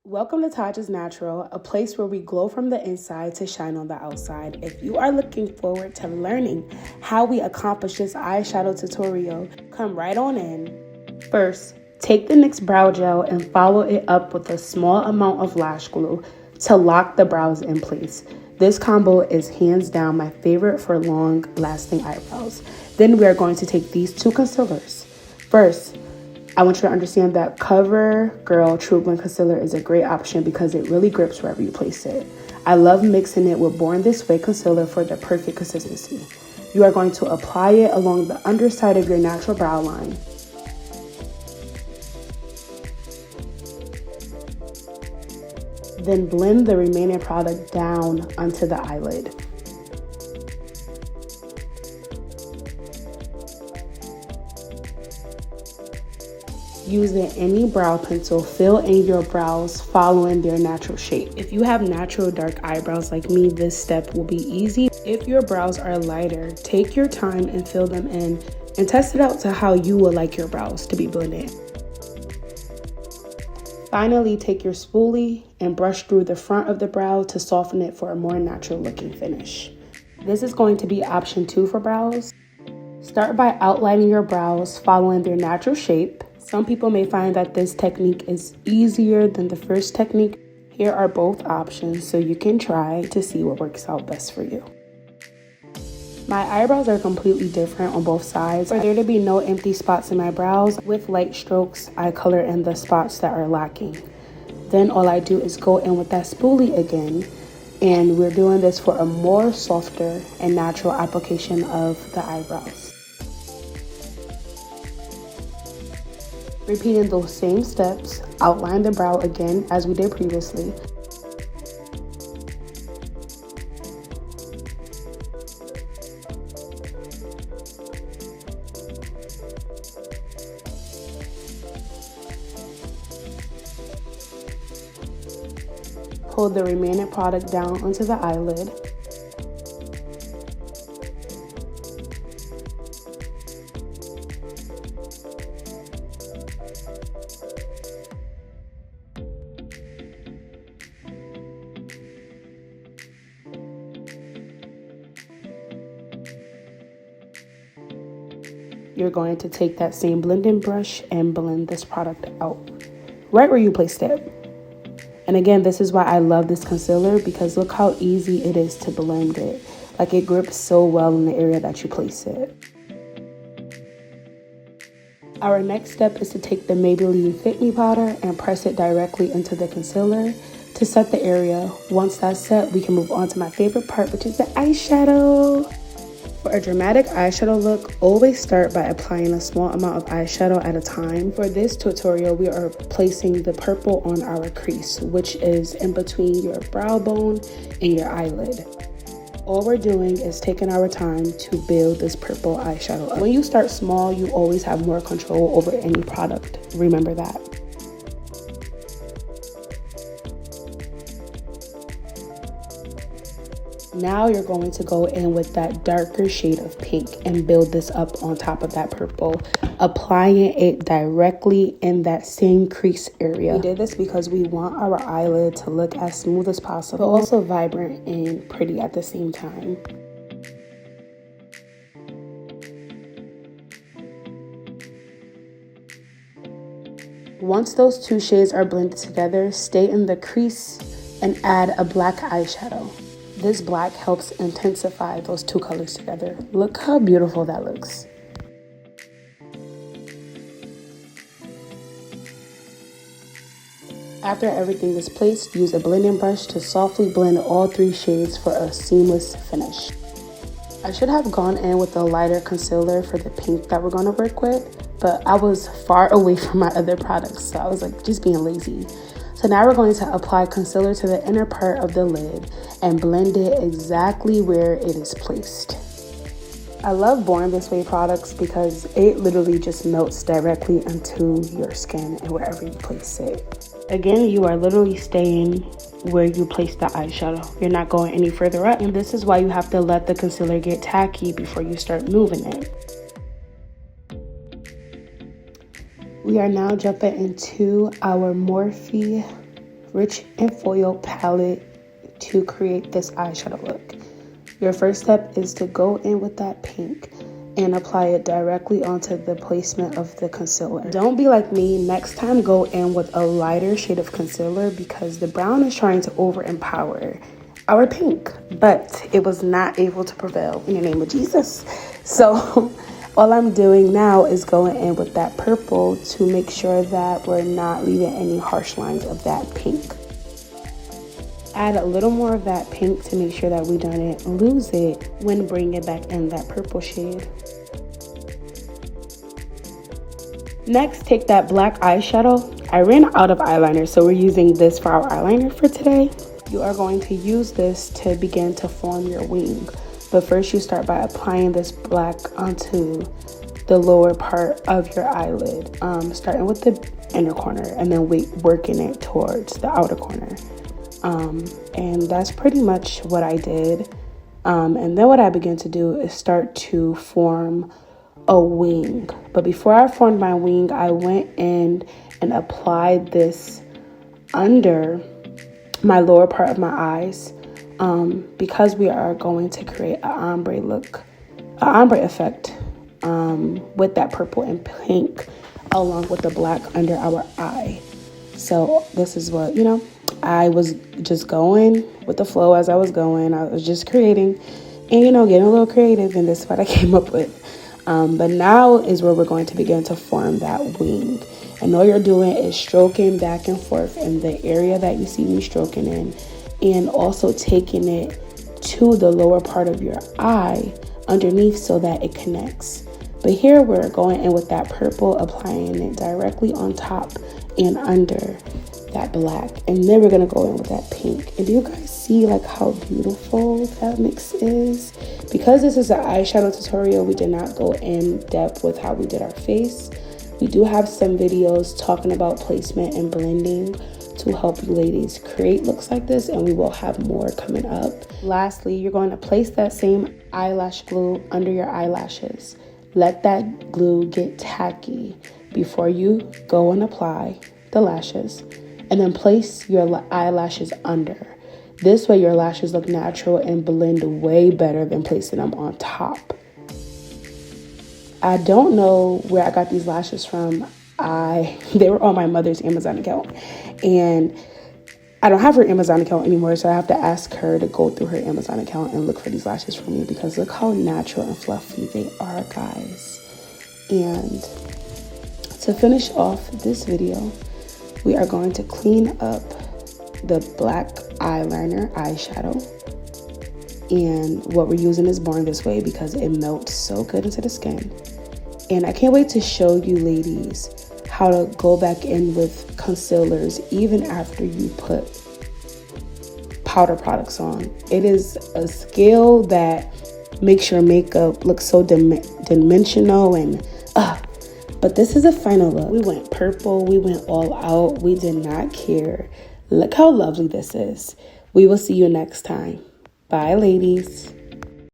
Welcome to Tahjaaa's Natural, a place where we glow from the inside to shine on the outside. If you are looking forward to learning how we accomplish this eyeshadow tutorial, come right on in. First, take the NYX brow gel and follow it up with a small amount of lash glue to lock the brows in place. This combo is hands down my favorite for long-lasting eyebrows. Then we are going to take these two concealers. First, I want you to understand that CoverGirl True Blend Concealer is a great option because it really grips wherever you place it. I love mixing it with Born This Way concealer for the perfect consistency. You are going to apply it along the underside of your natural brow line. Then blend the remaining product down onto the eyelid. Using any brow pencil, fill in your brows following their natural shape. If you have natural dark eyebrows like me, this step will be easy. If your brows are lighter, take your time and fill them in and test it out to how you would like your brows to be blended. Finally, take your spoolie and brush through the front of the brow to soften it for a more natural looking finish. This is going to be option 2 for brows. Start by outlining your brows following their natural shape. Some people may find that this technique is easier than the first technique. Here are both options so you can try to see what works out best for you. My eyebrows are completely different on both sides. For there to be no empty spots in my brows, with light strokes, I color in the spots that are lacking. Then all I do is go in with that spoolie again, and we're doing this for a more softer and natural application of the eyebrows. Repeating those same steps, outline the brow again as we did previously. Pull the remaining product down onto the eyelid. You're going to take that same blending brush and blend this product out right where you placed it. And again, this is why I love this concealer, because look how easy it is to blend it. Like, it grips so well in the area that you place it. Our next step is to take the Maybelline Fit Me powder and press it directly into the concealer to set the area. Once that's set, we can move on to my favorite part, which is the eyeshadow. For a dramatic eyeshadow look, always start by applying a small amount of eyeshadow at a time. For this tutorial, we are placing the purple on our crease, which is in between your brow bone and your eyelid. All we're doing is taking our time to build this purple eyeshadow up. When you start small, you always have more control over any product. Remember that. Now you're going to go in with that darker shade of pink and build this up on top of that purple, applying it directly in that same crease area. We did this because we want our eyelid to look as smooth as possible, but also vibrant and pretty at the same time. Once those two shades are blended together, stay in the crease and add a black eyeshadow. This black helps intensify those two colors together. Look how beautiful that looks. After everything is placed, use a blending brush to softly blend all 3 shades for a seamless finish. I should have gone in with a lighter concealer for the pink that we're going to work with, but I was far away from my other products, so I was like just being lazy. So now we're going to apply concealer to the inner part of the lid and blend it exactly where it is placed. I love Born This Way products because it literally just melts directly into your skin and wherever you place it. Again, you are literally staying where you place the eyeshadow. You're not going any further up, and this is why you have to let the concealer get tacky before you start moving it. We are now jumping into our Morphe Rich and Foil palette to create this eyeshadow look. Your first step is to go in with that pink and apply it directly onto the placement of the concealer. Don't be like me. Next time, go in with a lighter shade of concealer because the brown is trying to over-empower our pink, but it was not able to prevail in the name of Jesus. So all I'm doing now is going in with that purple to make sure that we're not leaving any harsh lines of that pink. Add a little more of that pink to make sure that we don't lose it when bringing it back in that purple shade. Next, take that black eyeshadow. I ran out of eyeliner, so we're using this for our eyeliner for today. You are going to use this to begin to form your wing. But first you start by applying this black onto the lower part of your eyelid, starting with the inner corner and then working it towards the outer corner. And that's pretty much what I did. And then what I began to do is start to form a wing. But before I formed my wing, I went in and applied this under my lower part of my eyes, because we are going to create an ombre look, an ombre effect, with that purple and pink along with the black under our eye. So this is what, I was just going with the flow as I was going. I was just creating and, getting a little creative, and this is what I came up with. But now is where we're going to begin to form that wing. And all you're doing is stroking back and forth in the area that you see me stroking in, and also taking it to the lower part of your eye underneath so that it connects. But here we're going in with that purple, applying it directly on top and under that black. And then we're going to go in with that pink. And do you guys see how beautiful that mix is? Because this is an eyeshadow tutorial, we did not go in depth with how we did our face. We do have some videos talking about placement and blending to help you ladies create looks like this, and we will have more coming up. Lastly, you're going to place that same eyelash glue under your eyelashes. Let that glue get tacky before you go and apply the lashes, and then place your eyelashes under. This way your lashes look natural and blend way better than placing them on top. I don't know where I got these lashes from. They were on my mother's Amazon account, and I don't have her Amazon account anymore, so I have to ask her to go through her Amazon account and look for these lashes for me, because look how natural and fluffy they are, guys. And to finish off this video, we are going to clean up the black eyeshadow. And what we're using is Born This Way because it melts so good into the skin. And I can't wait to show you ladies how to go back in with concealers even after you put powder products on. It is a skill that makes your makeup look so dimensional and but this is a final look. We went purple, we went all out, we did not care. Look how lovely this is. We will see you next time. Bye, ladies.